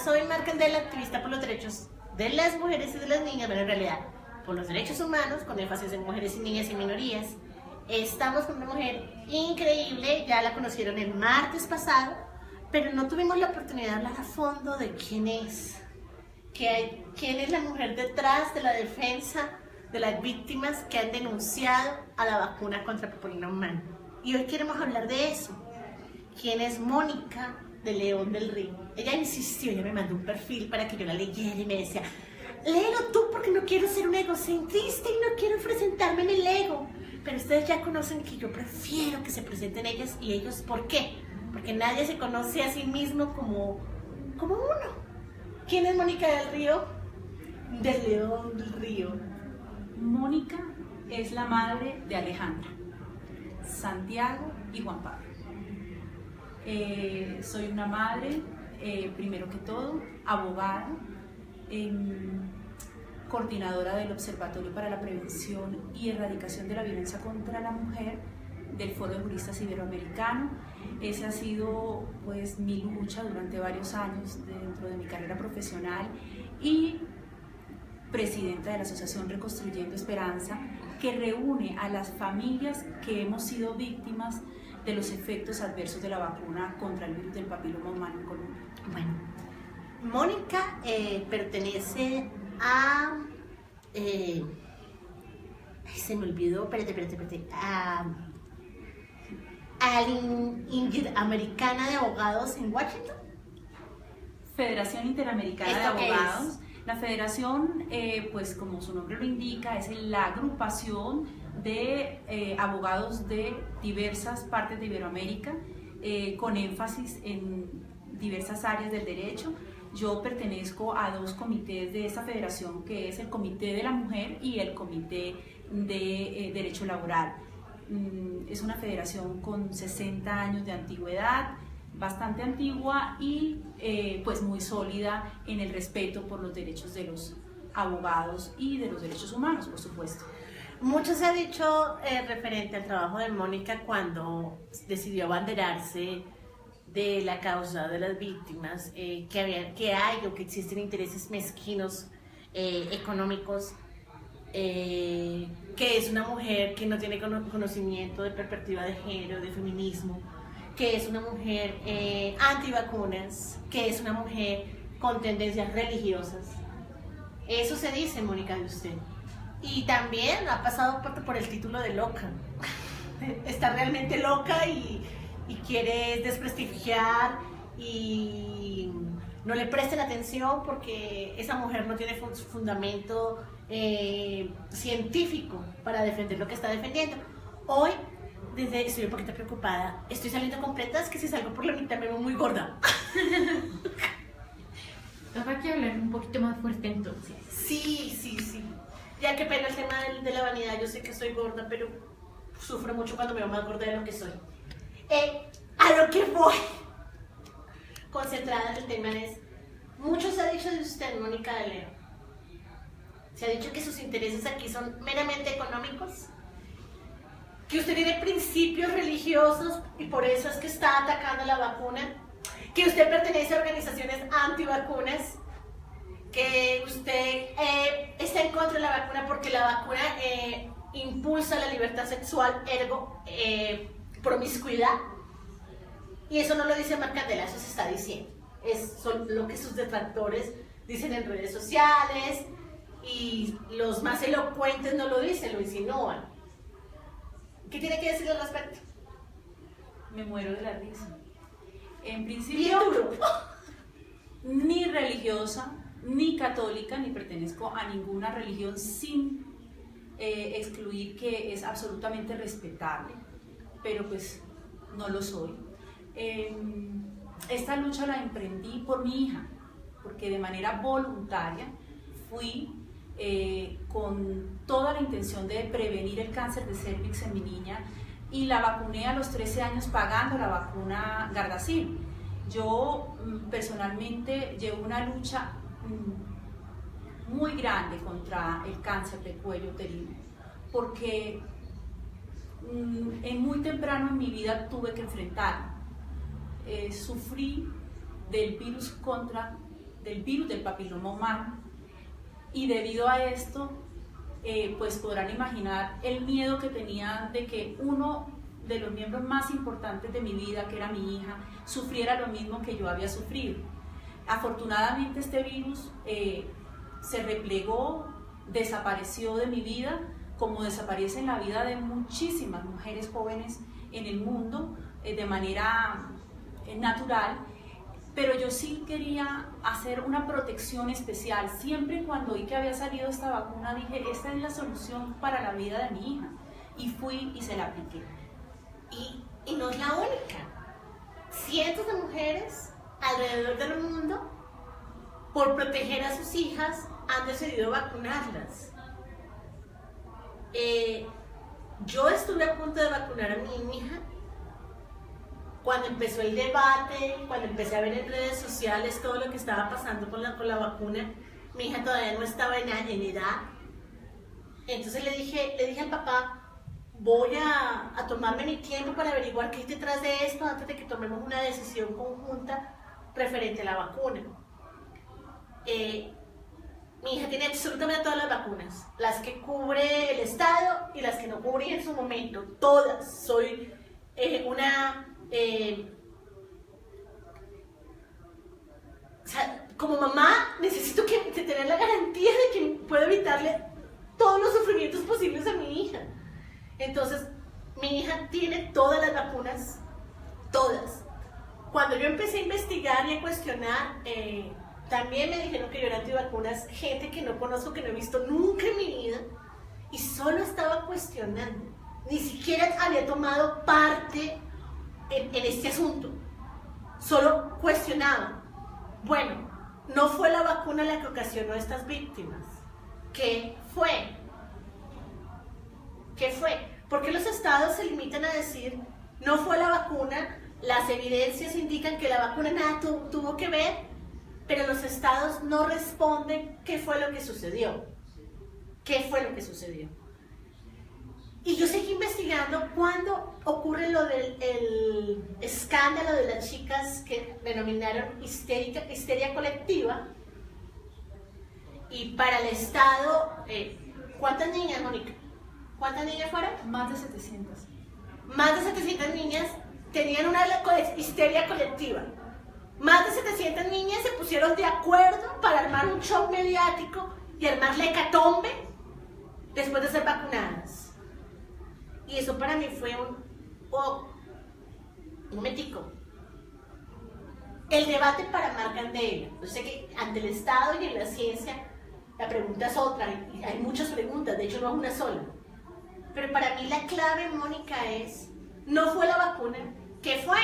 soy Mar Candela, activista por los derechos de las mujeres y de las niñas, pero en realidad por los derechos humanos, con énfasis en mujeres y niñas y minorías. Estamos con una mujer increíble, ya la conocieron el martes pasado, pero no tuvimos la oportunidad de hablar a fondo de quién es, quién es la mujer detrás de la defensa de las víctimas que han denunciado a la vacuna contra papiloma humano. Y hoy queremos hablar de eso. ¿Quién es Mónica de León del Río? Ella insistió, ella me mandó un perfil para que yo la leyera y me decía, léelo tú porque no quiero ser un egocentrista y no quiero presentarme en el ego. Pero ustedes ya conocen que yo prefiero que se presenten ellas y ellos. ¿Por qué? Porque nadie se conoce a sí mismo como uno. ¿Quién es Mónica del Río? De León del Río. Mónica es la madre de Alejandra, Santiago y Juan Pablo. Soy una madre, primero que todo, abogada, coordinadora del Observatorio para la Prevención y Erradicación de la Violencia contra la Mujer del Foro de Juristas Iberoamericano. Esa ha sido pues mi lucha durante varios años dentro de mi carrera profesional y presidenta de la Asociación Reconstruyendo Esperanza, que reúne a las familias que hemos sido víctimas de los efectos adversos de la vacuna contra el virus del papiloma humano en Colombia. Bueno, Mónica pertenece a... se me olvidó, espérate. A la Interamericana de Abogados en Washington. Federación Interamericana de Abogados. La federación, pues como su nombre lo indica, es la agrupación de abogados de diversas partes de Iberoamérica, con énfasis en diversas áreas del derecho. Yo pertenezco a dos comités de esta federación, que es el Comité de la Mujer y el Comité de Derecho Laboral. Es una federación con 60 años de antigüedad, bastante antigua y pues muy sólida en el respeto por los derechos de los abogados y de los derechos humanos, por supuesto. Mucho se ha dicho referente al trabajo de Mónica cuando decidió abanderarse de la causa de las víctimas, que hay o que existen intereses mezquinos económicos, que es una mujer que no tiene conocimiento de perspectiva de género, de feminismo, que es una mujer antivacunas, que es una mujer con tendencias religiosas. Eso se dice, Mónica, de usted. Y también ha pasado por el título de loca. Está realmente loca y quiere desprestigiar y no le presten atención porque esa mujer no tiene fundamento científico para defender lo que está defendiendo. Hoy estoy un poquito preocupada, estoy saliendo completa, es que si salgo por la mitad me veo muy gorda. Habrá que hablar un poquito más fuerte entonces. Sí. Ya que pena el tema de la vanidad, yo sé que soy gorda, pero sufro mucho cuando me veo más gorda de lo que soy. A lo que voy, concentrada en el tema es, mucho se ha dicho de usted, Mónica de León. Se ha dicho que sus intereses aquí son meramente económicos, que usted tiene principios religiosos y por eso es que está atacando la vacuna, que usted pertenece a organizaciones antivacunas, que usted está en contra de la vacuna porque la vacuna impulsa la libertad sexual, ergo promiscuidad. Y eso no lo dice Mar Candela, eso se está diciendo. Son lo que sus detractores dicen en redes sociales y los más elocuentes no lo dicen, lo insinúan. ¿Qué tiene que decir al respecto? Me muero de la risa. En principio, ni religiosa, ni católica, ni pertenezco a ninguna religión, sin excluir que es absolutamente respetable, pero pues no lo soy. Esta lucha la emprendí por mi hija, porque de manera voluntaria fui con toda la intención de prevenir el cáncer de cervix en mi niña y la vacuné a los 13 años pagando la vacuna Gardasil. Yo personalmente llevo una lucha muy grande contra el cáncer de cuello uterino, porque muy temprano en mi vida tuve que enfrentarlo. Sufrí del virus contra del virus del papiloma humano. Y debido a esto, pues podrán imaginar el miedo que tenía de que uno de los miembros más importantes de mi vida, que era mi hija, sufriera lo mismo que yo había sufrido. Afortunadamente este virus se replegó, desapareció de mi vida, como desaparece en la vida de muchísimas mujeres jóvenes en el mundo, de manera natural. Pero yo sí quería hacer una protección especial. Siempre cuando oí que había salido esta vacuna dije, esta es la solución para la vida de mi hija. Y fui y se la apliqué. Y no es la única. Cientos de mujeres alrededor del mundo, por proteger a sus hijas, han decidido vacunarlas. Yo estuve a punto de vacunar a mi hija cuando empezó el debate, cuando empecé a ver en redes sociales todo lo que estaba pasando con la vacuna. Mi hija todavía no estaba en edad. Entonces le dije al papá, voy a tomarme mi tiempo para averiguar qué hay detrás de esto antes de que tomemos una decisión conjunta referente a la vacuna. Mi hija tiene absolutamente todas las vacunas, las que cubre el Estado y las que no cubre en su momento, todas. Soy o sea, como mamá necesito tener la garantía de que puedo evitarle todos los sufrimientos posibles a mi hija. Entonces, mi hija tiene todas las vacunas, todas. Cuando yo empecé a investigar y a cuestionar, también me dijeron que yo era antivacunas, gente que no conozco, que no he visto nunca en mi vida, y solo estaba cuestionando. Ni siquiera había tomado parte en este asunto, solo cuestionaba. Bueno, no fue la vacuna la que ocasionó estas víctimas. ¿Qué fue? ¿Qué fue? ¿Por qué los estados se limitan a decir no fue la vacuna? Las evidencias indican que la vacuna nada tuvo que ver, pero los estados no responden qué fue lo que sucedió. ¿Qué fue lo que sucedió? Y yo seguí investigando cuando ocurre lo del escándalo de las chicas que denominaron histeria colectiva. Y para el Estado, ¿cuántas niñas, Mónica? ¿Cuántas niñas fueron? Más de 700. Más de 700 niñas tenían una histeria colectiva. Más de 700 niñas se pusieron de acuerdo para armar un show mediático y armar la hecatombe después de ser vacunadas. Y eso para mí fue un momentico. El debate para Marc Candela. Yo sé que ante el Estado y en la ciencia la pregunta es otra, y hay muchas preguntas, de hecho no es una sola. Pero para mí la clave, Mónica, es, no fue la vacuna, ¿qué fue?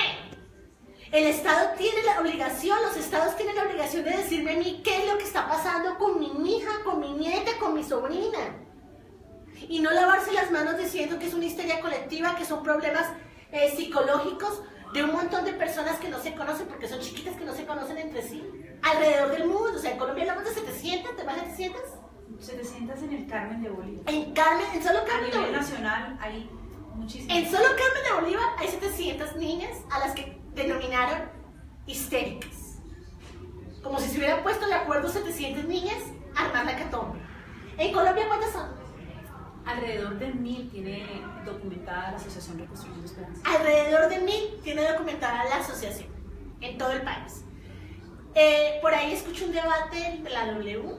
El Estado tiene la obligación, los Estados tienen la obligación de decirme a mí qué es lo que está pasando con mi hija, con mi nieta, con mi sobrina. Y no lavarse las manos diciendo que es una histeria colectiva, que son problemas psicológicos de un montón de personas que no se conocen, porque son chiquitas que no se conocen entre sí, alrededor del mundo. O sea, en Colombia hablamos de 700, ¿de más de 700? 700 en el Carmen de Bolívar. En solo Carmen de A nivel Bolívar nacional hay muchísimas. En solo Carmen de Bolívar hay 700 niñas a las que denominaron histéricas. Como si se hubieran puesto de acuerdo 700 niñas a armar la hecatombe. ¿En Colombia cuántas son? Alrededor de 1000 tiene documentada la Asociación Reconstruyendo Esperanza. Alrededor de 1000 tiene documentada la asociación en todo el país. Por ahí escuché un debate de la W,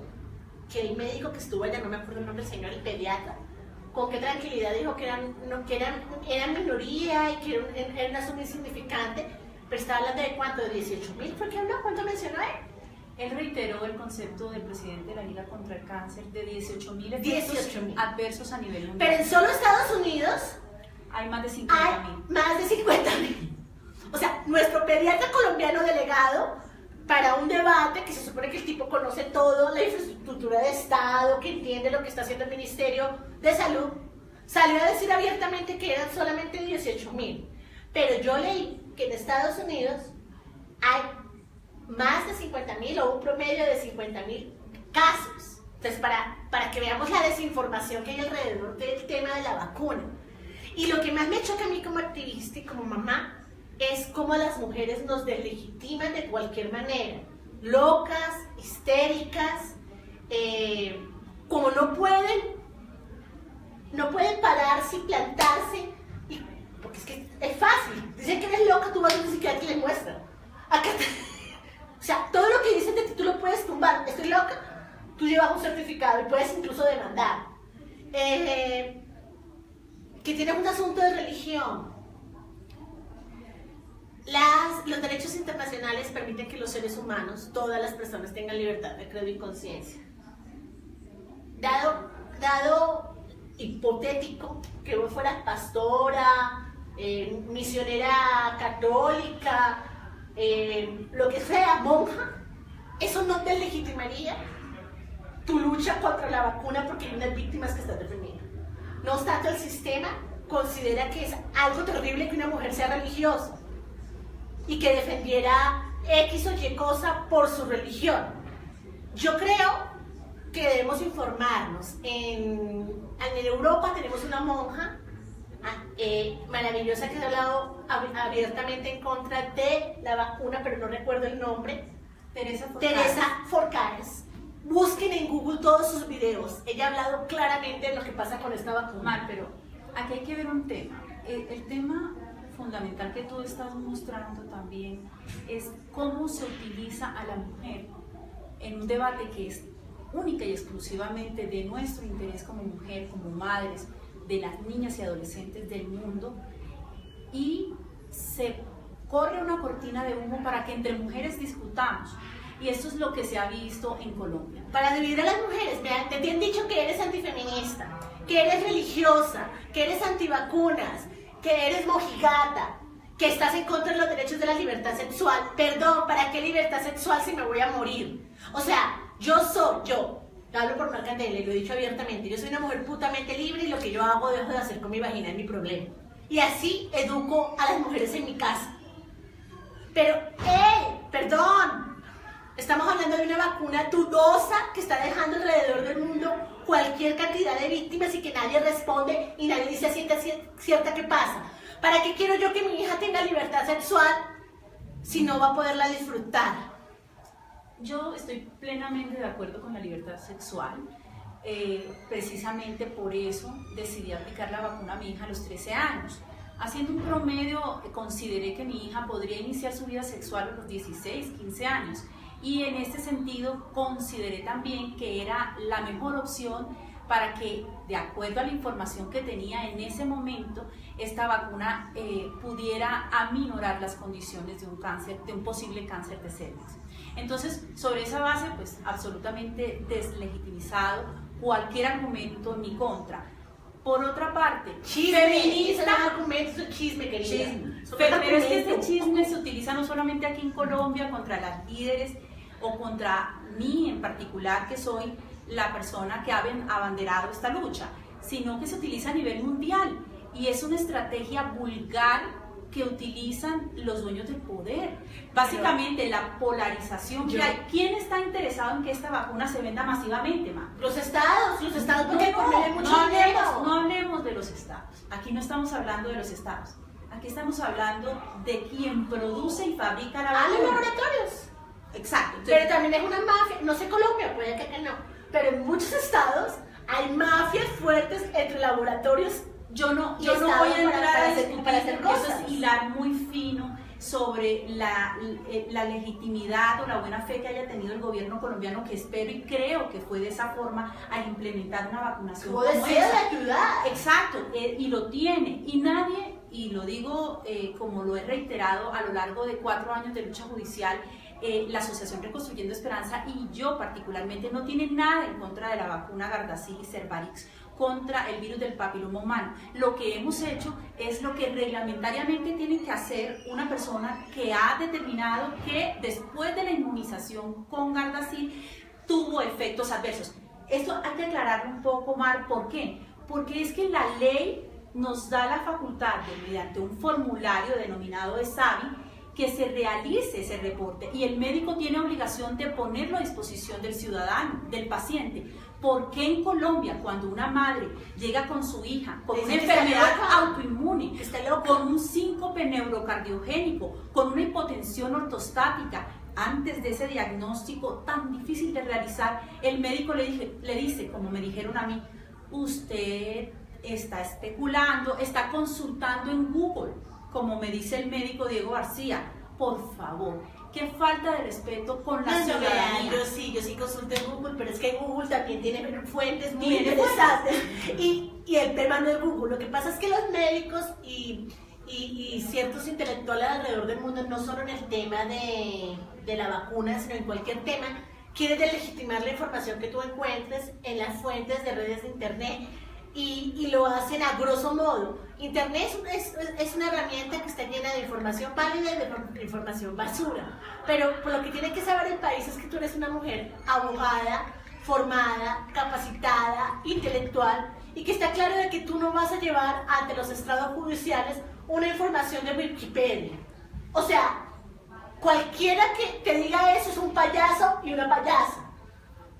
que el médico que estuvo allá, no me acuerdo el nombre del señor, el pediatra, con qué tranquilidad dijo que eran minoría y que era una suma insignificante, pero estaba hablando de cuánto, de 18.000, ¿por qué habló? ¿Cuánto mencionó él? Él reiteró el concepto del presidente de la Liga contra el Cáncer de 18.000 efectos 18.000 adversos a nivel mundial. Pero en solo Estados Unidos hay más de hay 50.000. más de 50.000. O sea, nuestro pediatra colombiano delegado para un debate que se supone que el tipo conoce todo, la infraestructura de Estado, que entiende lo que está haciendo el Ministerio de Salud, salió a decir abiertamente que eran solamente 18.000. Pero yo leí que en Estados Unidos hay más de 50.000 o un promedio de 50.000 casos. Entonces, para que veamos la desinformación que hay alrededor del tema de la vacuna. Y lo que más me choca a mí como activista y como mamá es cómo las mujeres nos deslegitiman de cualquier manera. locas, histéricas, como no pueden pararse y plantarse, porque es que es fácil, dicen que eres loca, tú vas a un psiquiatra y le muestran. O sea, todo lo que dicen de ti tú lo puedes tumbar. Estoy loca, tú llevas un certificado y puedes incluso demandar. Que tienes un asunto de religión. Los derechos internacionales permiten que los seres humanos, todas las personas, tengan libertad de credo y conciencia. Dado hipotético que vos fueras pastora, misionera católica, lo que sea, monja, eso no te legitimaría tu lucha contra la vacuna porque hay unas víctimas que estás defendiendo. No obstante, el sistema considera que es algo terrible que una mujer sea religiosa y que defendiera X o Y cosa por su religión. Yo creo que debemos informarnos. En Europa tenemos una monja maravillosa que ha hablado abiertamente en contra de la vacuna, pero no recuerdo el nombre. Teresa Forcades. Busquen en Google todos sus videos. Ella ha hablado claramente de lo que pasa con esta vacuna. Pero aquí hay que ver un tema. El tema fundamental que tú estás mostrando también es cómo se utiliza a la mujer en un debate que es única y exclusivamente de nuestro interés como mujer, como madres, de las niñas y adolescentes del mundo, y se corre una cortina de humo para que entre mujeres discutamos. Y esto es lo que se ha visto en Colombia. Para dividir a las mujeres, vean, te han dicho que eres antifeminista, que eres religiosa, que eres antivacunas, que eres mojigata, que estás en contra de los derechos de la libertad sexual. Perdón, ¿para qué libertad sexual si me voy a morir? O sea, yo hablo por Mar Candela y lo he dicho abiertamente, yo soy una mujer putamente libre y lo que yo hago dejo de hacer con mi vagina es mi problema. Y así educo a las mujeres en mi casa. Pero, perdón, estamos hablando de una vacuna dudosa que está dejando alrededor del mundo cualquier cantidad de víctimas y que nadie responde y nadie dice a ciencia cierta qué pasa. ¿Para qué quiero yo que mi hija tenga libertad sexual si no va a poderla disfrutar? Yo estoy plenamente de acuerdo con la libertad sexual. Precisamente por eso decidí aplicar la vacuna a mi hija a los 13 años. Haciendo un promedio, consideré que mi hija podría iniciar su vida sexual a los 16, 15 años. Y en este sentido consideré también que era la mejor opción para que, de acuerdo a la información que tenía en ese momento, esta vacuna pudiera aminorar las condiciones de un cáncer, de un posible cáncer de células. Entonces, sobre esa base, pues absolutamente deslegitimizado cualquier argumento en mi contra. Por otra parte, feminista, argumentos, es chisme, querida. Pero es que este chisme se utiliza no solamente aquí en Colombia contra las líderes o contra mí en particular, que soy la persona que ha abanderado esta lucha, sino que se utiliza a nivel mundial y es una estrategia vulgar que utilizan los dueños del poder. Básicamente la polarización que hay. ¿Quién está interesado en que esta vacuna se venda masivamente, ma? Los estados, porque hay mucho dinero. No hablemos de los estados. Aquí no estamos hablando de los estados. Aquí estamos hablando de quien produce y fabrica la vacuna. Los laboratorios. Exacto. Entonces, pero también es una mafia, no sé Colombia, puede que no, pero en muchos estados hay mafias fuertes entre laboratorios. Yo no voy a entrar a discutir, eso es hilar muy fino sobre la legitimidad o la buena fe que haya tenido el gobierno colombiano, que espero y creo que fue de esa forma al implementar una vacunación como esa. Exacto, y lo tiene, y nadie, y lo digo como lo he reiterado a lo largo de 4 años de lucha judicial, la Asociación Reconstruyendo Esperanza y yo particularmente no tiene nada en contra de la vacuna Gardasil y Cervarix contra el virus del papiloma humano. Lo que hemos hecho es lo que reglamentariamente tiene que hacer una persona que ha determinado que después de la inmunización con Gardasil tuvo efectos adversos. Esto hay que aclararlo un poco, Mar. ¿Por qué? Porque es que la ley nos da la facultad de, mediante un formulario denominado ESAVI, que se realice ese reporte y el médico tiene obligación de ponerlo a disposición del ciudadano, del paciente. ¿Por qué en Colombia, cuando una madre llega con su hija con una enfermedad autoinmune, con un síncope neurocardiogénico, con una hipotensión ortostática, antes de ese diagnóstico tan difícil de realizar, el médico le dice, como me dijeron a mí, usted está especulando, está consultando en Google, como me dice el médico Diego García. Por favor, qué falta de respeto con la ciudadanía. Yo sí consulté en Google, pero es que Google también tiene fuentes muy interesantes. Y el tema no es Google. Lo que pasa es que los médicos y ciertos intelectuales alrededor del mundo, no solo en el tema de la vacuna, sino en cualquier tema, quieren deslegitimar la información que tú encuentres en las fuentes de redes de internet y lo hacen a grosso modo. Internet es una herramienta que está llena de información válida y de información basura, pero por lo que tiene que saber el país es que tú eres una mujer abogada, formada, capacitada, intelectual, y que está claro de que tú no vas a llevar ante los estrados judiciales una información de Wikipedia. O sea, cualquiera que te diga eso es un payaso y una payasa,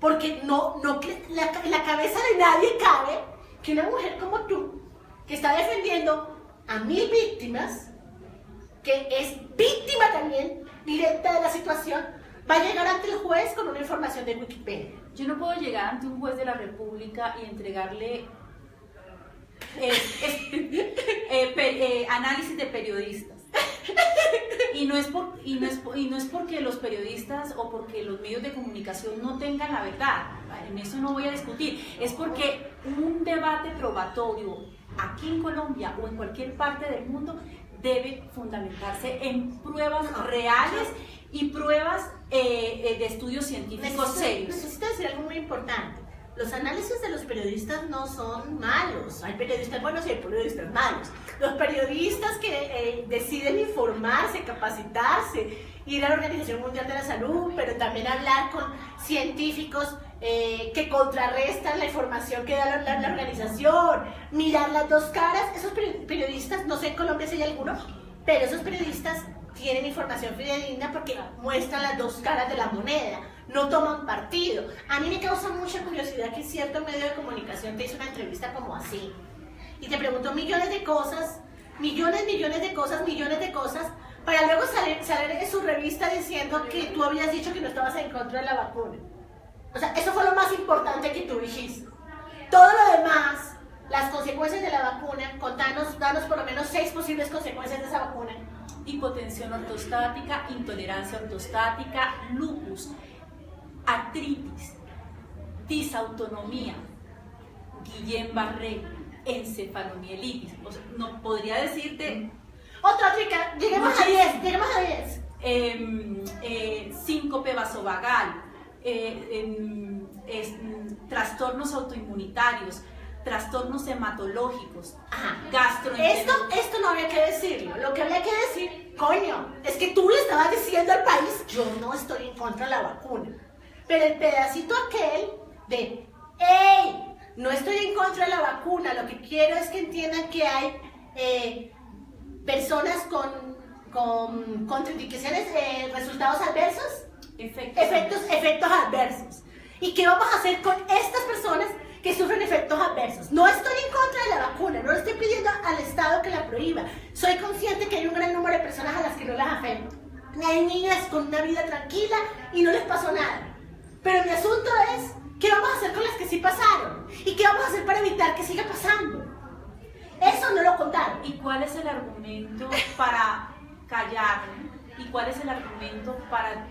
porque en la cabeza de nadie cabe que una mujer como tú, que está defendiendo a 1000 víctimas, que es víctima también directa de la situación, va a llegar ante el juez con una información de Wikipedia. Yo no puedo llegar ante un juez de la República y entregarle análisis de periodistas. Y no es porque los periodistas o porque los medios de comunicación no tengan la verdad, en eso no voy a discutir, es porque un debate probatorio aquí en Colombia o en cualquier parte del mundo debe fundamentarse en pruebas reales y pruebas de estudios científicos serios. Necesito decir algo muy importante. Los análisis de los periodistas no son malos. Hay periodistas buenos y hay periodistas malos. Los periodistas que deciden informarse, capacitarse, ir a la Organización Mundial de la Salud, pero también hablar con científicos que contrarrestan la información que da la organización, mirar las dos caras. Esos periodistas, no sé en Colombia si hay alguno, pero esos periodistas tienen información fidedigna porque muestran las dos caras de la moneda, no toman partido. A mí me causa mucha curiosidad que cierto medio de comunicación te hizo una entrevista como así y te preguntó millones de cosas, millones de cosas, para luego salir en su revista diciendo que tú habías dicho que no estabas en contra de la vacuna. O sea, eso fue lo más importante que tú dijiste. Todo lo demás, las consecuencias de la vacuna, danos por lo menos 6 posibles consecuencias de esa vacuna. Hipotensión ortostática, intolerancia ortostática, lupus, artritis, disautonomía, Guillain-Barré, encefalomielitis. O sea, no podría decirte. Otra chica, lleguemos a 10. Síncope vasovagal, trastornos autoinmunitarios, trastornos hematológicos, gastroenteritis. Esto no había que decirlo. Lo que había que decir, coño, es que tú le estabas diciendo al país, yo no estoy en contra de la vacuna. Pero el pedacito aquel de, ¡ey! No estoy en contra de la vacuna, lo que quiero es que entiendan que hay personas con contraindicaciones, resultados adversos, efectos adversos. ¿Y qué vamos a hacer con estas personas que sufren efectos adversos? No estoy en contra de la vacuna, no le estoy pidiendo al Estado que la prohíba. Soy consciente que hay un gran número de personas a las que no las afecta. Hay niñas con una vida tranquila y no les pasó nada. Pero mi asunto es, ¿qué vamos a hacer con las que sí pasaron? ¿Y qué vamos a hacer para evitar que siga pasando? Eso no lo contaron. ¿Y cuál es el argumento para callar? ¿Y cuál es el argumento para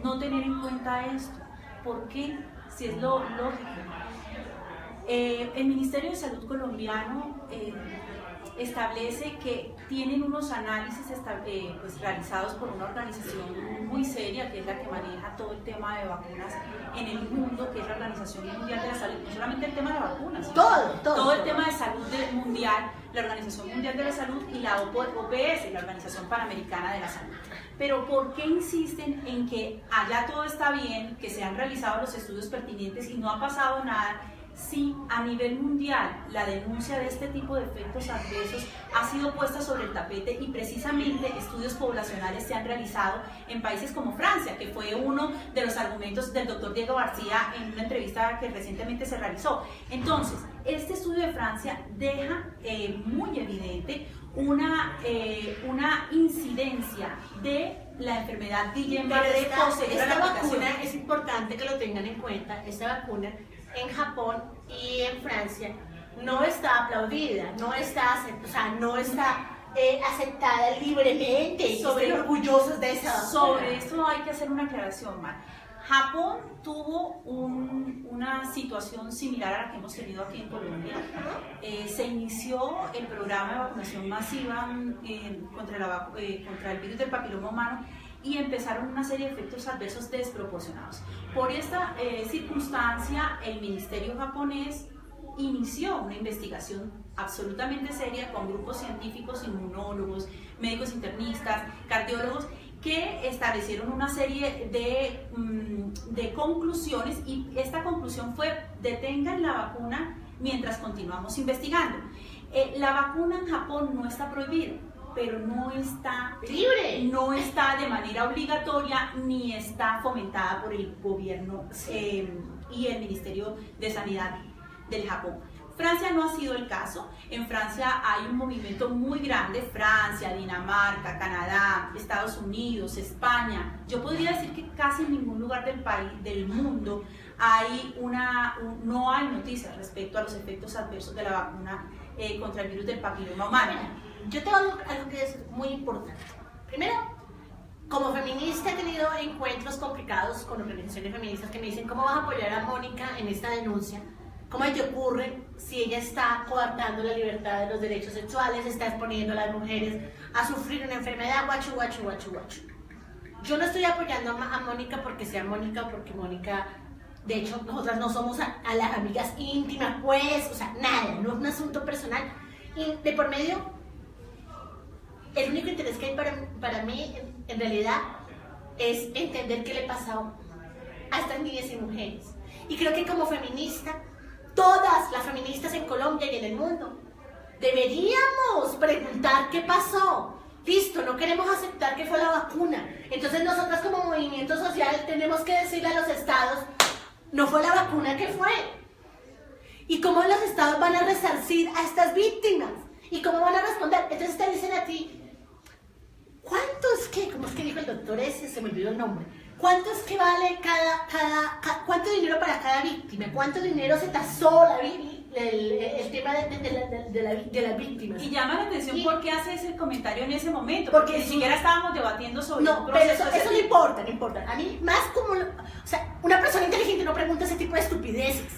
no tener en cuenta esto? ¿Por qué? Si es lo lógico. El Ministerio de Salud colombiano establece que tienen unos análisis pues, realizados por una organización muy seria, que es la que maneja todo el tema de vacunas en el mundo, que es la Organización Mundial de la Salud. No solamente el tema de vacunas, sino todo el tema de salud mundial, la Organización Mundial de la Salud y la OPS, la Organización Panamericana de la Salud. Pero ¿por qué insisten en que allá todo está bien, que se han realizado los estudios pertinentes y no ha pasado nada? Si a nivel mundial la denuncia de este tipo de efectos adversos ha sido puesta sobre el tapete y precisamente estudios poblacionales se han realizado en países como Francia, que fue uno de los argumentos del doctor Diego García en una entrevista que recientemente se realizó. Entonces, este estudio de Francia deja muy evidente una incidencia de la enfermedad Guillain-Barré Pero posterior a la esta aplicación. vacuna es importante que lo tengan en cuenta. Esta vacuna en Japón y en Francia no está aplaudida, no está, o sea, no está aceptada libremente y estén orgullosos de esa vacuna. Sobre esto hay que hacer una aclaración, Mar. Japón tuvo una situación similar a la que hemos tenido aquí en Colombia. Se inició el programa de vacunación masiva contra el virus del papiloma humano y empezaron una serie de efectos adversos desproporcionados. Por esta circunstancia, el ministerio japonés inició una investigación absolutamente seria con grupos científicos, inmunólogos, médicos internistas, cardiólogos, que establecieron una serie de conclusiones, y esta conclusión fue: detengan la vacuna mientras continuamos investigando. La vacuna en Japón no está prohibida, pero no está libre, no está de manera obligatoria ni está fomentada por el gobierno y el Ministerio de Sanidad del Japón. Francia no ha sido el caso. En Francia hay un movimiento muy grande: Francia, Dinamarca, Canadá, Estados Unidos, España. Yo podría decir que casi en ningún lugar del mundo no hay noticias respecto a los efectos adversos de la vacuna contra el virus del papiloma humano. Yo tengo algo que decir muy importante. Primero, como feminista he tenido encuentros complicados con organizaciones feministas que me dicen: ¿cómo vas a apoyar a Mónica en esta denuncia? ¿Cómo te ocurre si ella está coartando la libertad de los derechos sexuales, está exponiendo a las mujeres a sufrir una enfermedad? Guachu, guachu, guachu, guachu. Yo no estoy apoyando a Mónica porque sea Mónica, porque Mónica, de hecho, nosotras no somos a las amigas íntimas, pues, o sea, nada, no es un asunto personal. Y de por medio, el único interés que hay para mí, en realidad, es entender qué le pasó a estas niñas y mujeres. Y creo que como feminista, todas las feministas en Colombia y en el mundo deberíamos preguntar qué pasó. Listo, no queremos aceptar que fue la vacuna. Entonces nosotras como movimiento social tenemos que decirle a los estados: no fue la vacuna, ¿qué fue? ¿Y cómo los estados van a resarcir a estas víctimas? ¿Y cómo van a responder? Entonces te dicen a ti: ¿cuánto es que, cómo es que dijo el doctor ese? Se me olvidó el nombre. ¿Cuánto es que vale cuánto dinero para cada víctima? ¿Cuánto dinero se tasó el tema de las víctimas? Y llama la atención por qué hace ese comentario en ese momento, porque ni siquiera estábamos debatiendo sobre no, un proceso. Pero eso no importa, no importa. A mí, más como, o sea, una persona inteligente no pregunta ese tipo de estupideces.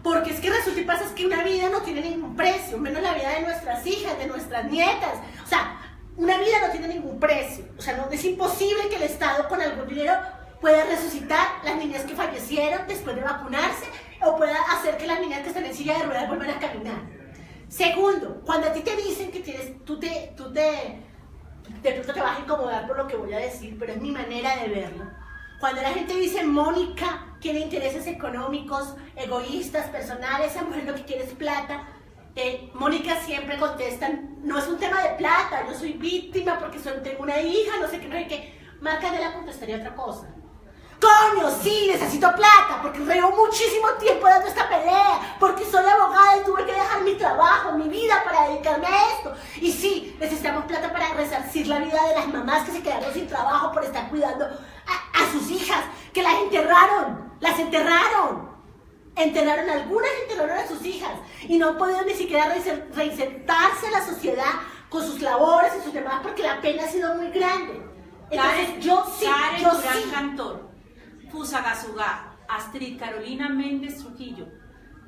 Porque es que resulta y pasa es que una vida no tiene ningún precio, menos la vida de nuestras hijas, de nuestras nietas. O sea, una vida no tiene ningún precio. O sea, no, es imposible que el Estado con algún dinero pueda resucitar las niñas que fallecieron después de vacunarse, o pueda hacer que las niñas que están en silla de ruedas vuelvan a caminar. Segundo, cuando a ti te dicen que tienes, de pronto te vas a incomodar por lo que voy a decir, pero es mi manera de verlo. Cuando la gente dice: Mónica tiene intereses económicos, egoístas, personales, esa mujer lo que quiere es plata, Mónica siempre contesta: no es un tema de plata, yo soy víctima porque tengo una hija, no sé qué, no sé qué. Marca de la contestaría otra cosa: coño, sí, necesito plata porque llevo muchísimo tiempo dando esta pelea, porque soy abogada y tuve que dejar mi trabajo, mi vida para dedicarme a esto. Y sí, necesitamos plata para resarcir la vida de las mamás que se quedaron sin trabajo por estar cuidando a sus hijas, que las enterraron, algunas enterraron a sus hijas y no han podido ni siquiera reinsertarse en la sociedad con sus labores y sus demás porque la pena ha sido muy grande. Entonces Karen yo Durán sí. Cantor, Fusagasugá, Astrid Carolina Méndez Trujillo,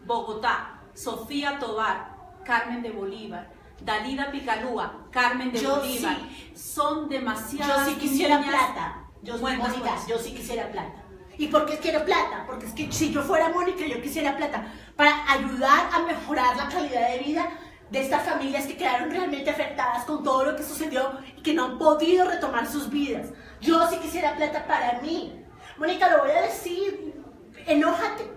Bogotá, Sofía Tobar, Carmen de Bolívar, Dalida Picalúa, Carmen de Bolívar, son demasiadas. Yo sí quisiera niñas. Plata. Mónica, yo sí quisiera plata. ¿Y por qué quiero plata? Porque es que si yo fuera Mónica, yo quisiera plata para ayudar a mejorar la calidad de vida de estas familias que quedaron realmente afectadas con todo lo que sucedió y que no han podido retomar sus vidas. Yo sí quisiera plata para mí. Mónica, lo voy a decir, enójate.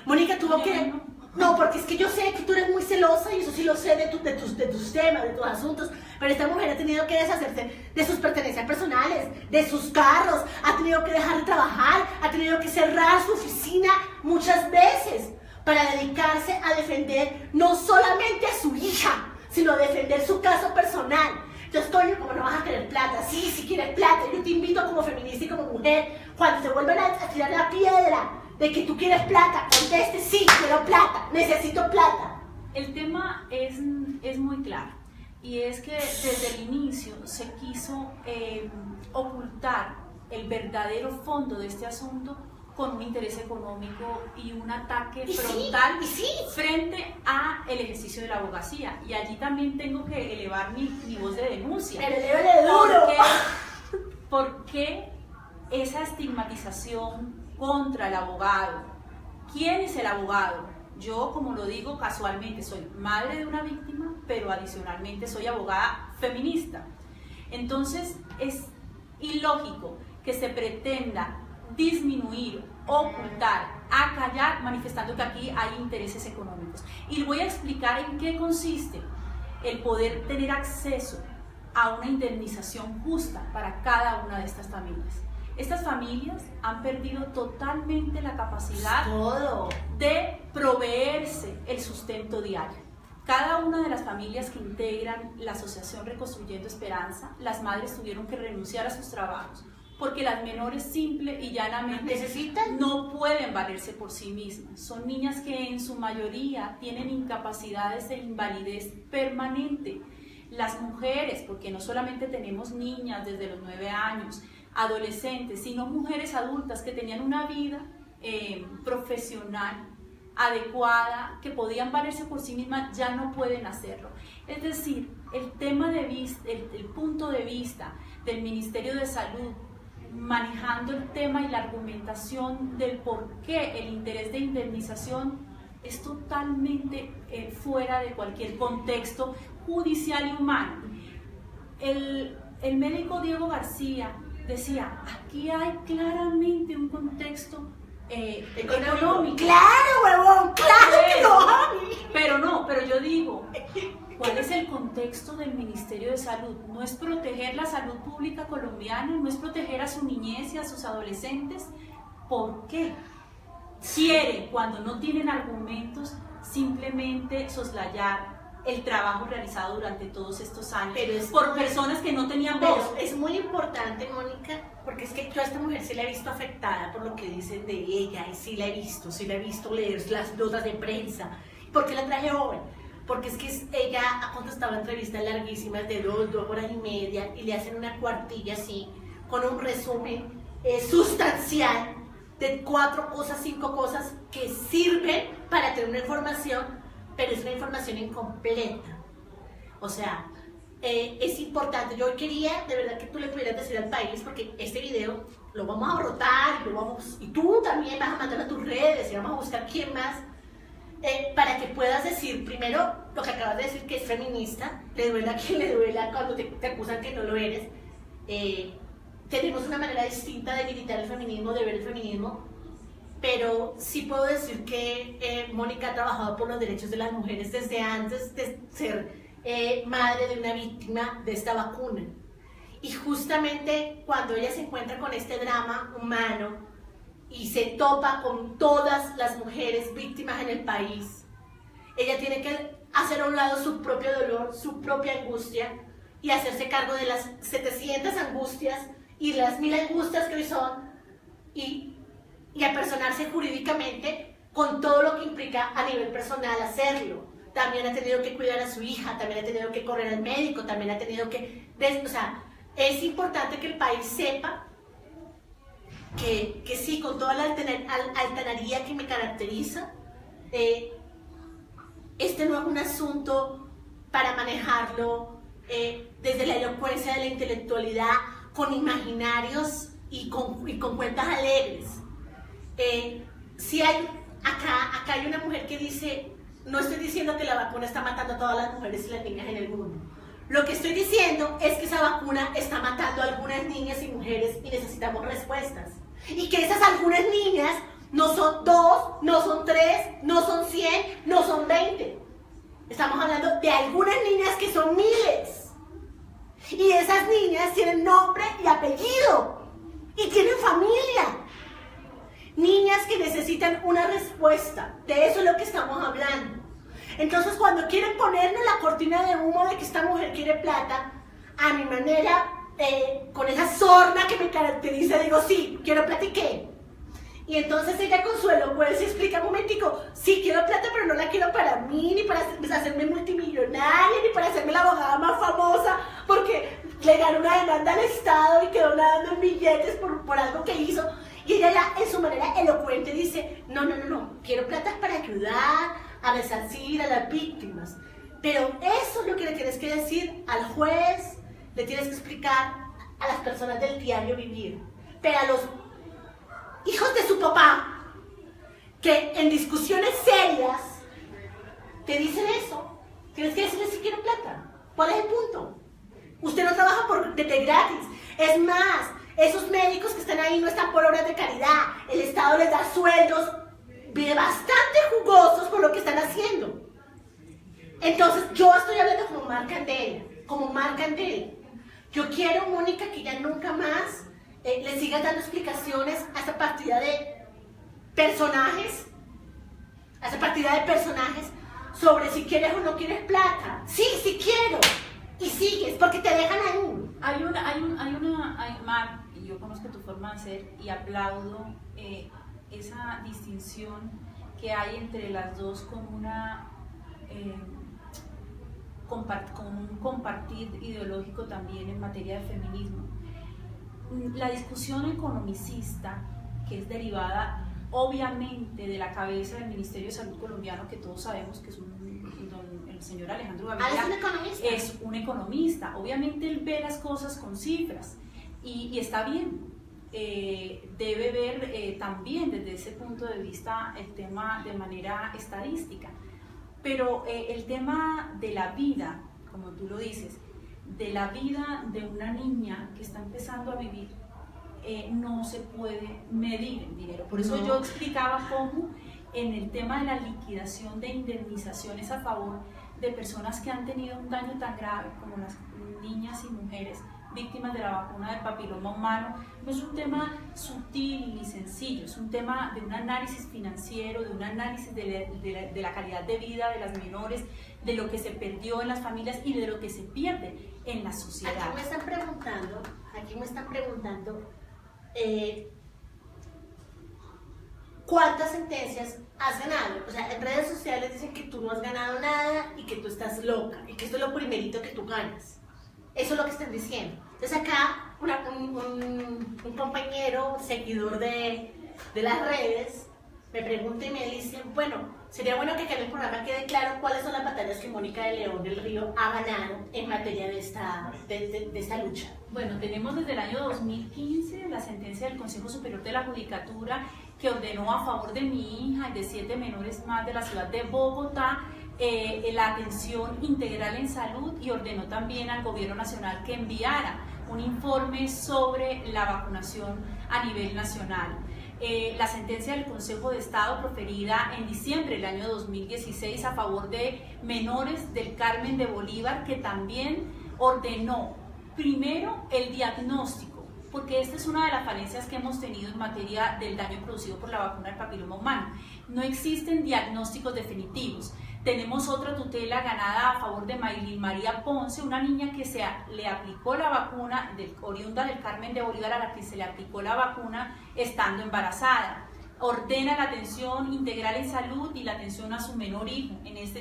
Mónica tuvo que... No, porque es que yo sé que tú eres muy celosa y eso sí lo sé de tus temas, de tus asuntos, pero esta mujer ha tenido que deshacerse de sus pertenencias personales, de sus carros, ha tenido que dejar de trabajar, ha tenido que cerrar su oficina muchas veces para dedicarse a defender no solamente a su hija, sino a defender su caso personal. Entonces, coño, ¿cómo no vas a querer plata? Sí, si quieres plata, yo te invito como feminista y como mujer, cuando te vuelvan a tirar la piedra de que tú quieres plata, conteste, sí, quiero plata, necesito plata. El tema es muy claro, y es que desde el inicio se quiso ocultar el verdadero fondo de este asunto con un interés económico y un ataque frontal frente a el ejercicio de la abogacía. Y allí también tengo que elevar mi voz de denuncia. Pero lévele duro. ¿Por qué esa estigmatización contra el abogado? ¿Quién es el abogado? Yo, como lo digo casualmente, soy madre de una víctima, pero adicionalmente soy abogada feminista. Entonces es ilógico que se pretenda disminuir, ocultar, acallar, manifestando que aquí hay intereses económicos. Y voy a explicar en qué consiste el poder tener acceso a una indemnización justa para cada una de estas familias. Estas familias han perdido totalmente la capacidad de proveerse el sustento diario. Cada una de las familias que integran la Asociación Reconstruyendo Esperanza, las madres tuvieron que renunciar a sus trabajos porque las menores simple y llanamente no pueden valerse por sí mismas. Son niñas que en su mayoría tienen incapacidades e invalidez permanente. Las mujeres, porque no solamente tenemos niñas desde los 9 años, adolescentes, sino mujeres adultas que tenían una vida profesional adecuada, que podían valerse por sí mismas, ya no pueden hacerlo. Es decir, el punto de vista del Ministerio de Salud manejando el tema y la argumentación del por qué el interés de indemnización es totalmente fuera de cualquier contexto judicial y humano. El médico Diego García decía, aquí hay claramente un contexto económico. ¡Claro, huevón! ¡Claro que lo hay! Pero yo digo, ¿cuál es el contexto del Ministerio de Salud? No es proteger la salud pública colombiana, no es proteger a su niñez y a sus adolescentes. ¿Por qué? Quieren, cuando no tienen argumentos, simplemente soslayar el trabajo realizado durante todos estos años por personas que no tenían voz. Es muy importante, Mónica, porque es que yo a esta mujer sí la he visto afectada por lo que dicen de ella, y sí la he visto leer las notas de prensa. ¿Por qué la traje joven? Porque es que ella ha contestado entrevistas larguísimas de 2 horas y media y le hacen una cuartilla así, con un resumen sustancial de 4 cosas, 5 cosas que sirven para tener una información, pero es una información incompleta. O sea, es importante. Yo quería de verdad que tú le pudieras decir al país, porque este video lo vamos a brotar y tú también vas a mandar a tus redes y vamos a buscar quién más, para que puedas decir primero lo que acabas de decir, que es feminista, le duela a quien le duela cuando te acusan que no lo eres. Tenemos una manera distinta de militar el feminismo, de ver el feminismo, pero sí puedo decir que Mónica ha trabajado por los derechos de las mujeres desde antes de ser madre de una víctima de esta vacuna. Y justamente cuando ella se encuentra con este drama humano y se topa con todas las mujeres víctimas en el país, ella tiene que hacer a un lado su propio dolor, su propia angustia, y hacerse cargo de las 700 angustias y las 1000 angustias que hoy son, y apersonarse jurídicamente con todo lo que implica a nivel personal hacerlo. También ha tenido que cuidar a su hija, también ha tenido que correr al médico, también ha tenido que... O sea, es importante que el país sepa que sí, con toda la altanería que me caracteriza, este no es un asunto para manejarlo desde la elocuencia de la intelectualidad, con imaginarios y con cuentas alegres. Si hay, acá hay una mujer que dice, no estoy diciendo que la vacuna está matando a todas las mujeres y las niñas en el mundo. Lo que estoy diciendo es que esa vacuna está matando a algunas niñas y mujeres y necesitamos respuestas. Y que esas algunas niñas no son 2, no son 3, no son 100, no son 20. Estamos hablando de algunas niñas que son miles. Y esas niñas tienen nombre y apellido. Y tienen familia. Niñas que necesitan una respuesta. De eso es lo que estamos hablando. Entonces, cuando quieren ponernos la cortina de humo de que esta mujer quiere plata, a mi manera, con esa sorna que me caracteriza, digo, sí, quiero plata y qué. Y entonces ella con su elocuencia explica un momentico, sí quiero plata, pero no la quiero para mí, ni para hacerme multimillonaria, ni para hacerme la abogada más famosa, porque le ganó una demanda al Estado y quedó nadando en billetes por algo que hizo. Y ella ya en su manera elocuente dice, no, quiero plata para ayudar a resarcir a las víctimas. Pero eso es lo que le tienes que decir al juez, le tienes que explicar a las personas del diario vivir. Pero a los hijos de su papá, que en discusiones serias te dicen eso, tienes que decirles si quiero plata. ¿Cuál es el punto? Usted no trabaja de gratis. Es más, esos médicos que están ahí no están por obras de caridad. El Estado les da sueldos bastante jugosos por lo que están haciendo. Entonces, yo estoy hablando como Mar Candela, Yo quiero, Mónica, que ya nunca más le sigas dando explicaciones a esa partida de personajes, sobre si quieres o no quieres plata. Sí quiero. Y sigues, porque te dejan ahí. Mar, y yo conozco tu forma de ser y aplaudo esa distinción que hay entre las dos con un compartir ideológico también en materia de feminismo. La discusión economicista, que es derivada obviamente de la cabeza del Ministerio de Salud colombiano, que todos sabemos que es el señor Alejandro Gaviria, es un economista. Obviamente él ve las cosas con cifras y está bien. Debe ver también desde ese punto de vista el tema de manera estadística. Pero el tema de la vida, como tú lo dices, de la vida de una niña que está empezando a vivir, no se puede medir en dinero. Por eso yo explicaba cómo en el tema de la liquidación de indemnizaciones a favor de personas que han tenido un daño tan grave como las niñas y mujeres víctimas de la vacuna del papiloma humano, no es un tema sutil ni sencillo, es un tema de un análisis financiero, de un análisis de la calidad de vida de las menores, de lo que se perdió en las familias y de lo que se pierde en la sociedad. Aquí me están preguntando ¿cuántas sentencias has ganado? O sea, en redes sociales dicen que tú no has ganado nada y que tú estás loca y que esto es lo primerito que tú ganas. Eso es lo que están diciendo. Entonces acá un compañero, seguidor de las redes, me pregunta y me dice, bueno, sería bueno que en el programa quede claro cuáles son las batallas que Mónica de León del Río ha ganado en materia de esta lucha. Bueno, tenemos desde el año 2015 la sentencia del Consejo Superior de la Judicatura que ordenó a favor de mi hija y de 7 menores más de la ciudad de Bogotá la atención integral en salud, y ordenó también al Gobierno Nacional que enviara un informe sobre la vacunación a nivel nacional. La sentencia del Consejo de Estado proferida en diciembre del año 2016 a favor de menores del Carmen de Bolívar, que también ordenó primero el diagnóstico, porque esta es una de las falencias que hemos tenido en materia del daño producido por la vacuna del papiloma humano. No existen diagnósticos definitivos. Tenemos otra tutela ganada a favor de Maylin María Ponce, una niña que le aplicó la vacuna, oriunda del Carmen de Bolívar, a la que se le aplicó la vacuna estando embarazada. Ordena la atención integral en salud y la atención a su menor hijo.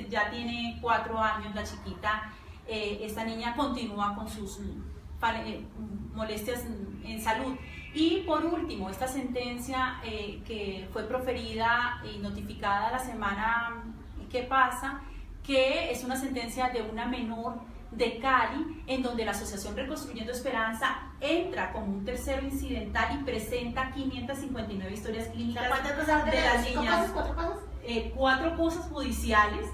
Ya tiene 4 años la chiquita. Esta niña continúa con sus molestias en salud. Y por último, esta sentencia que fue proferida y notificada la semana que pasa, que es una sentencia de una menor de Cali, en donde la Asociación Reconstruyendo Esperanza entra como un tercero incidental y presenta 559 historias clínicas de las niñas. ¿Cuatro cosas judiciales,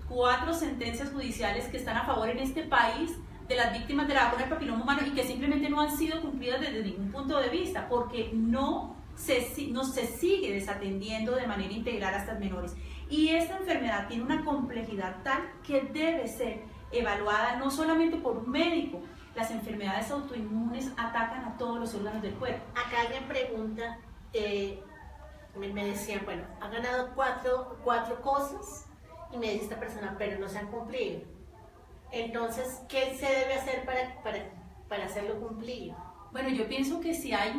4 sentencias judiciales que están a favor en este país de las víctimas de la vacuna del papiloma humano y que simplemente no han sido cumplidas desde ningún punto de vista, porque no se sigue desatendiendo de manera integral a estas menores. Y esta enfermedad tiene una complejidad tal que debe ser evaluada no solamente por un médico. Las enfermedades autoinmunes atacan a todos los órganos del cuerpo. Acá alguien pregunta, me decían, bueno, han ganado cuatro cosas, y me dice esta persona, pero no se han cumplido. Entonces, ¿qué se debe hacer para para hacerlo cumplir? Bueno, yo pienso que si hay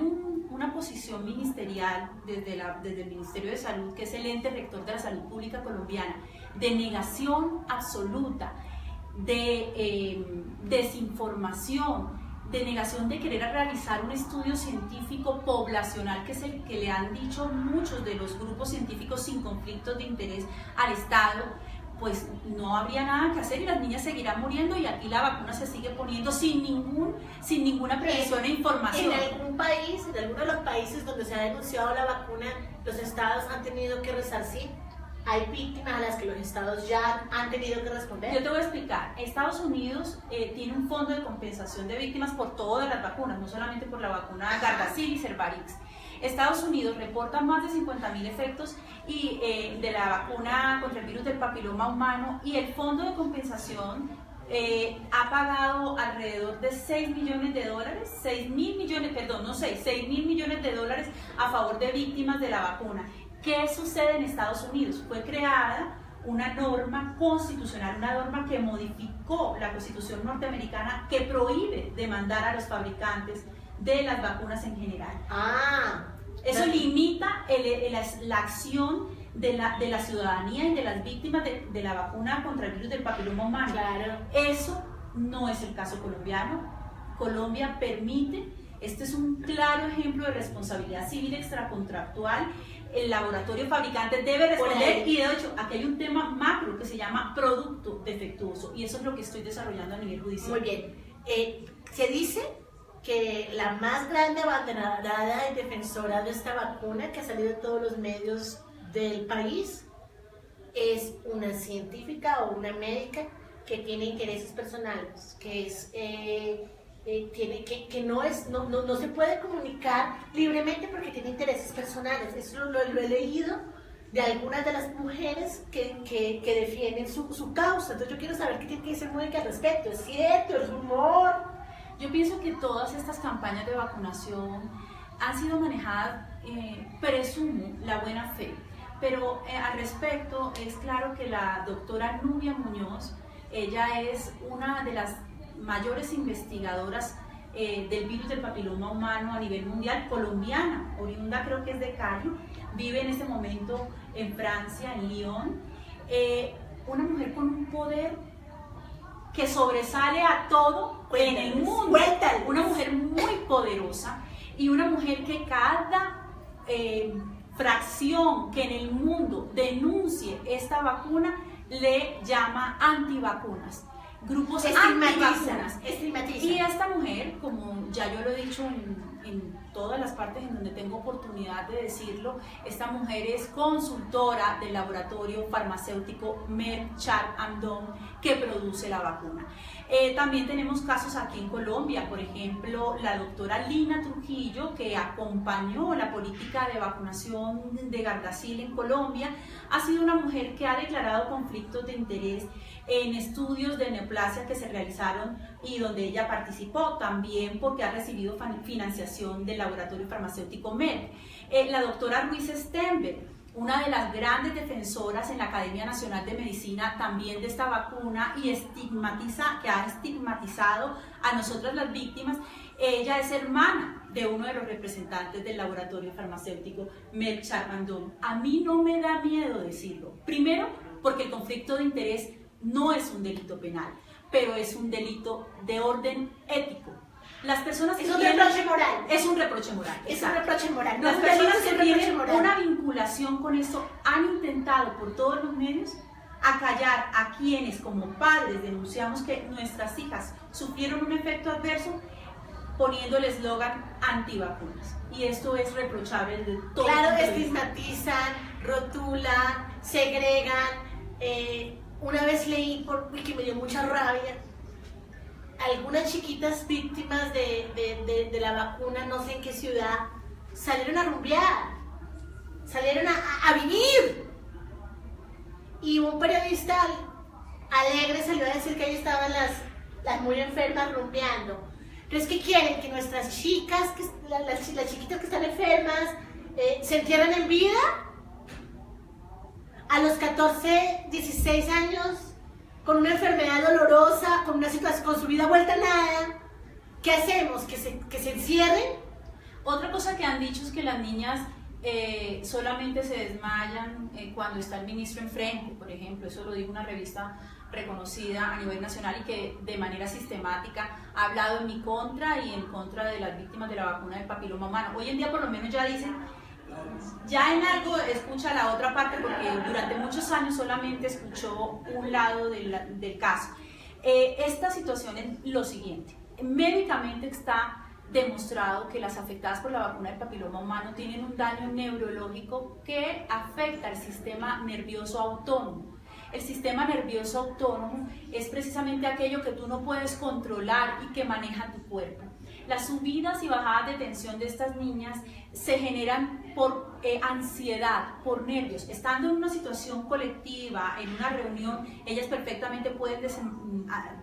una posición ministerial desde el Ministerio de Salud, que es el ente rector de la salud pública colombiana, de negación absoluta, de desinformación, de negación de querer realizar un estudio científico poblacional, que es el que le han dicho muchos de los grupos científicos sin conflictos de interés al Estado, pues no habría nada que hacer y las niñas seguirán muriendo, y aquí la vacuna se sigue poniendo sin ninguna previsión e información. En algún país, en alguno de los países donde se ha denunciado la vacuna, los estados han tenido que resarcir. Hay víctimas a las que los estados ya han tenido que responder. Yo te voy a explicar. Estados Unidos tiene un fondo de compensación de víctimas por todas las vacunas, no solamente por la vacuna Gardasil y Cervarix. Estados Unidos reporta más de 50.000 efectos de la vacuna contra el virus del papiloma humano, y el fondo de compensación ha pagado alrededor de 6 millones de dólares, 6 mil millones de dólares a favor de víctimas de la vacuna. ¿Qué sucede en Estados Unidos? Fue creada una norma constitucional, una norma que modificó la Constitución norteamericana, que prohíbe demandar a los fabricantes de las vacunas en general. Eso limita la acción de la ciudadanía y de las víctimas de la vacuna contra el virus del papiloma humano. Claro. Eso no es el caso colombiano. Colombia permite, este es un claro ejemplo de responsabilidad civil extracontractual. El laboratorio fabricante debe responder, y de hecho aquí hay un tema macro que se llama producto defectuoso, y eso es lo que estoy desarrollando a nivel judicial. Muy bien. Se dice que la más grande abanderada y defensora de esta vacuna, que ha salido en todos los medios del país, es una científica o una médica que tiene intereses personales, que es que no se puede comunicar libremente porque tiene intereses personales. Eso lo he leído de algunas de las mujeres que defienden su causa. Entonces yo quiero saber qué tiene que decir Mónica al respecto. ¿Es cierto? ¿Es rumor? Yo pienso que todas estas campañas de vacunación han sido manejadas, presumo, la buena fe, pero al respecto es claro que la doctora Nubia Muñoz, ella es una de las mayores investigadoras del virus del papiloma humano a nivel mundial, colombiana, oriunda creo que es de Cali, vive en este momento en Francia, en Lyon, una mujer con un poder que sobresale a todo en el mundo, una mujer muy poderosa, y una mujer que cada fracción que en el mundo denuncie esta vacuna le llama antivacunas, grupos antivacunas. Y esta mujer, como ya yo lo he dicho en todas las partes en donde tengo oportunidad de decirlo, esta mujer es consultora del laboratorio farmacéutico Merck Sharp & Dohme, que produce la vacuna. También tenemos casos aquí en Colombia, por ejemplo, la doctora Lina Trujillo, que acompañó la política de vacunación de Gardasil en Colombia, ha sido una mujer que ha declarado conflictos de interés en estudios de neoplasia que se realizaron y donde ella participó, también porque ha recibido financiación del laboratorio farmacéutico Merck. La doctora Ruiz Stenberg, una de las grandes defensoras en la Academia Nacional de Medicina también de esta vacuna, y que ha estigmatizado a nosotras las víctimas. Ella es hermana de uno de los representantes del laboratorio farmacéutico Merck Sharp & Dohme. A mí no me da miedo decirlo, primero porque el conflicto de interés no es un delito penal, pero es un delito de orden ético. Las personas que un reproche moral. Es un reproche moral. Es un reproche moral. Las personas que tienen una vinculación con esto han intentado por todos los medios acallar a quienes como padres denunciamos que nuestras hijas sufrieron un efecto adverso poniendo el eslogan antivacunas. Y esto es reprochable de todo. Claro, estigmatizan, rotulan, segregan. Una vez leí, que me dio mucha rabia, algunas chiquitas víctimas de la vacuna, no sé en qué ciudad, salieron a rumbear, salieron a vivir. Y un periodista alegre salió a decir que ahí estaban las muy enfermas rumbeando. Entonces, ¿qué quieren? Que nuestras chicas, las chiquitas que están enfermas, se entierren en vida. A los 14, 16 años, con una enfermedad dolorosa, con una situación, con su vida vuelta a nada, ¿Qué hacemos? ¿Que se encierren? Otra cosa que han dicho es que las niñas solamente se desmayan cuando está el ministro enfrente, por ejemplo. Eso lo dijo una revista reconocida a nivel nacional y que de manera sistemática ha hablado en mi contra y en contra de las víctimas de la vacuna del papiloma humano. Hoy en día por lo menos ya dicen, ya en algo escucha la otra parte, porque durante muchos años solamente escuchó un lado del caso. Esta situación es lo siguiente: médicamente está demostrado que las afectadas por la vacuna del papiloma humano tienen un daño neurológico que afecta al sistema nervioso autónomo. El sistema nervioso autónomo es precisamente aquello que tú no puedes controlar y que maneja tu cuerpo. Las subidas y bajadas de tensión de estas niñas se generan por ansiedad, por nervios. Estando en una situación colectiva, en una reunión, ellas perfectamente pueden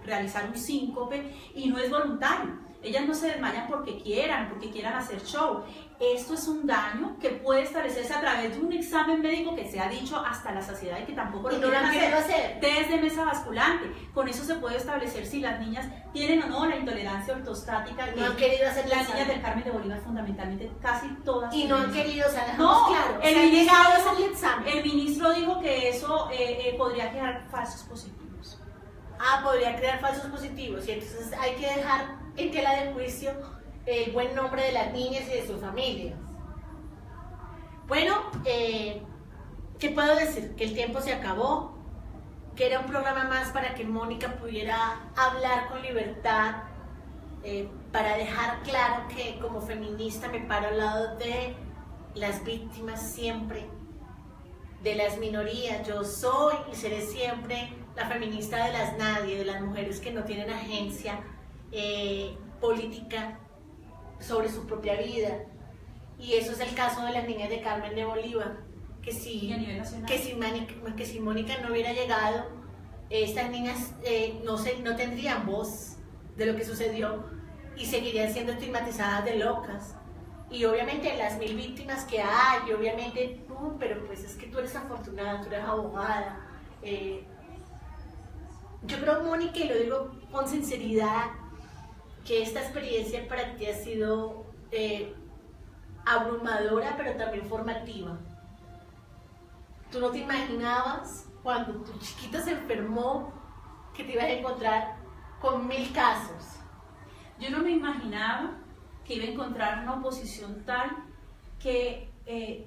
realizar un síncope y no es voluntario. Ellas no se desmayan porque quieran hacer show. Esto es un daño que puede establecerse a través de un examen médico que se ha dicho hasta la saciedad y que tampoco lo quieren hacer desde mesa basculante. Con eso se puede establecer si las niñas tienen o no la intolerancia ortostática. No han querido hacer las niñas del Carmen de Bolívar fundamentalmente, casi todas. Y no han querido, o sea, no, claro. El ministro dijo que eso podría crear falsos positivos. Podría crear falsos positivos, y entonces hay que dejar en tela de juicio el buen nombre de las niñas y de sus familias. Bueno, ¿qué puedo decir? Que el tiempo se acabó, que era un programa más para que Mónica pudiera hablar con libertad, para dejar claro que como feminista me paro al lado de las víctimas siempre, de las minorías. Yo soy y seré siempre la feminista de las nadie, de las mujeres que no tienen agencia política sobre su propia vida. Y eso es el caso de las niñas de Carmen de Bolívar, que si Mónica no hubiera llegado, estas niñas no tendrían voz de lo que sucedió y seguirían siendo estigmatizadas de locas. Y obviamente las 1000 víctimas que hay, y obviamente tú, pero pues es que tú eres afortunada, tú eres abogada. Yo creo, Mónica, y lo digo con sinceridad, que esta experiencia para ti ha sido abrumadora, pero también formativa. Tú no te imaginabas cuando tu chiquita se enfermó que te ibas a encontrar con 1000 casos. Yo no me imaginaba que iba a encontrar una oposición tal que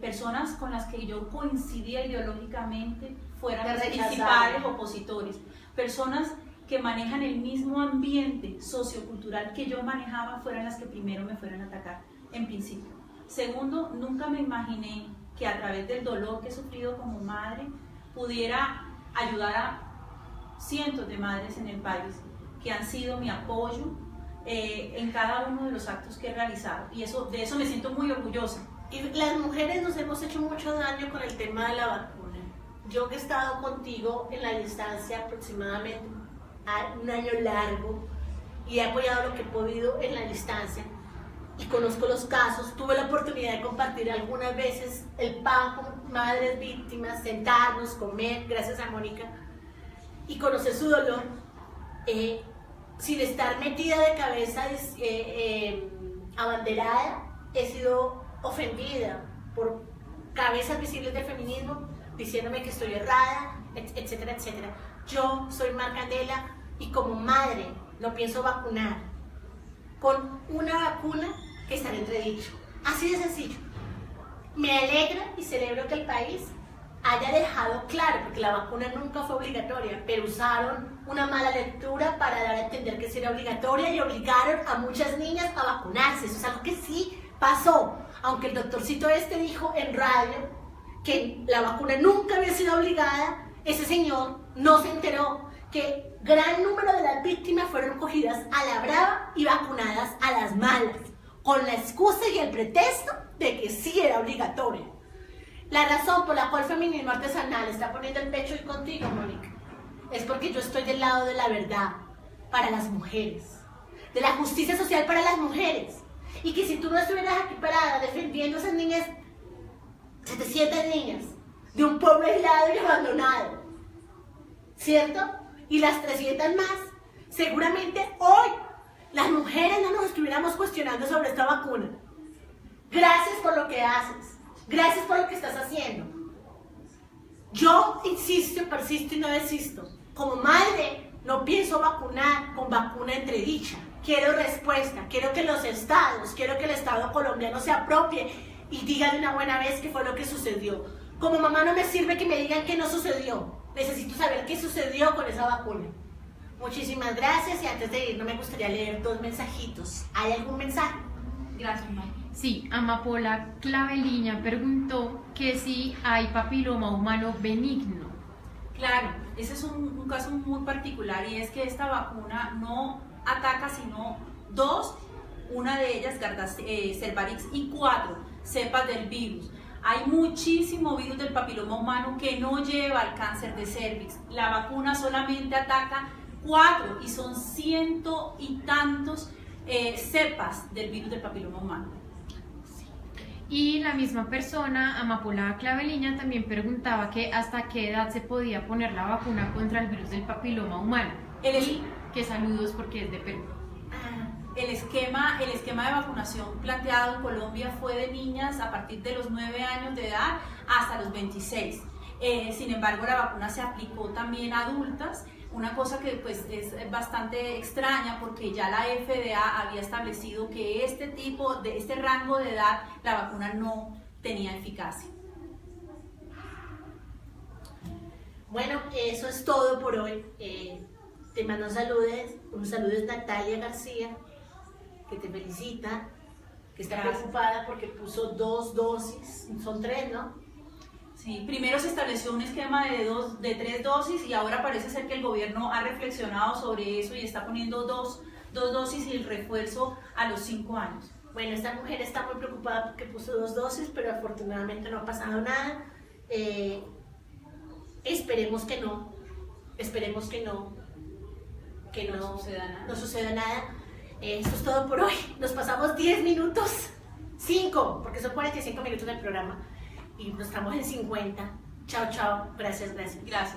personas con las que yo coincidía ideológicamente fueran los principales opositores, personas que manejan el mismo ambiente sociocultural que yo manejaba fueran las que primero me fueran a atacar, en principio. Segundo, nunca me imaginé que a través del dolor que he sufrido como madre pudiera ayudar a cientos de madres en el país que han sido mi apoyo en cada uno de los actos que he realizado, y de eso me siento muy orgullosa. Y las mujeres nos hemos hecho mucho daño con el tema de la vacuna. Yo que he estado contigo en la distancia aproximadamente un año largo y he apoyado lo que he podido en la distancia y conozco los casos, tuve la oportunidad de compartir algunas veces el pan con madres víctimas, sentarnos, comer, gracias a Mónica, y conocer su dolor, sin estar metida de cabeza abanderada. He sido ofendida por cabezas visibles del feminismo diciéndome que estoy errada, etcétera, etcétera. Yo soy Mar Candela y como madre no pienso vacunar con una vacuna que está en entredicho. Así de sencillo. Me alegra y celebro que el país haya dejado claro, porque la vacuna nunca fue obligatoria, pero usaron una mala lectura para dar a entender que sí era obligatoria y obligaron a muchas niñas a vacunarse. Eso es algo que sí pasó, aunque el doctorcito dijo en radio que la vacuna nunca había sido obligada. Ese señor no se enteró que gran número de las víctimas fueron cogidas a la brava y vacunadas a las malas, con la excusa y el pretexto de que sí era obligatorio. La razón por la cual Feminismo Artesanal está poniendo el pecho hoy contigo, Mónica, es porque yo estoy del lado de la verdad para las mujeres, de la justicia social para las mujeres, y que si tú no estuvieras aquí parada defendiendo a esas niñas, 700 niñas de un pueblo aislado y abandonado, ¿cierto? Y las 300 más, seguramente hoy las mujeres no nos estuviéramos cuestionando sobre esta vacuna. Gracias por lo que haces, gracias por lo que estás haciendo. Yo insisto, persisto y no desisto. Como madre, no pienso vacunar con vacuna entredicha. Quiero respuesta, quiero que los estados, quiero que el Estado colombiano se apropie y diga de una buena vez qué fue lo que sucedió. Como mamá no me sirve que me digan que no sucedió. Necesito saber qué sucedió con esa vacuna. Muchísimas gracias y antes de ir no me gustaría leer 2 mensajitos. ¿Hay algún mensaje? Gracias, Mar. Sí, Amapola Claveliña preguntó que si hay papiloma humano benigno. Claro, ese es un caso muy particular y es que esta vacuna no ataca sino 2, una de ellas Cervarix y 4 cepas del virus. Hay muchísimo virus del papiloma humano que no lleva al cáncer de cervix. La vacuna solamente ataca 4 y son 100 y tantos cepas del virus del papiloma humano. Y la misma persona, Amapola Claveliña, también preguntaba que hasta qué edad se podía poner la vacuna contra el virus del papiloma humano. Y que saludos porque es de Perú. El esquema de vacunación planteado en Colombia fue de niñas a partir de los 9 años de edad hasta los 26. Sin embargo, la vacuna se aplicó también a adultas, una cosa que pues es bastante extraña porque ya la FDA había establecido que este rango de edad la vacuna no tenía eficacia. Bueno, eso es todo por hoy. Te mando un saludo Natalia García, que te felicita, que está preocupada porque puso 2 dosis, son 3, ¿no? Sí, primero se estableció un esquema de 3 dosis y ahora parece ser que el gobierno ha reflexionado sobre eso y está poniendo 2 dosis y el refuerzo a los 5 años. Bueno, esta mujer está muy preocupada porque puso 2 dosis, pero afortunadamente no ha pasado nada. Esperemos que no suceda nada. Esto es todo por hoy. Nos pasamos 10 minutos, 5, porque son 45 minutos del programa y nos estamos en 50. Chao, chao. Gracias. Gracias.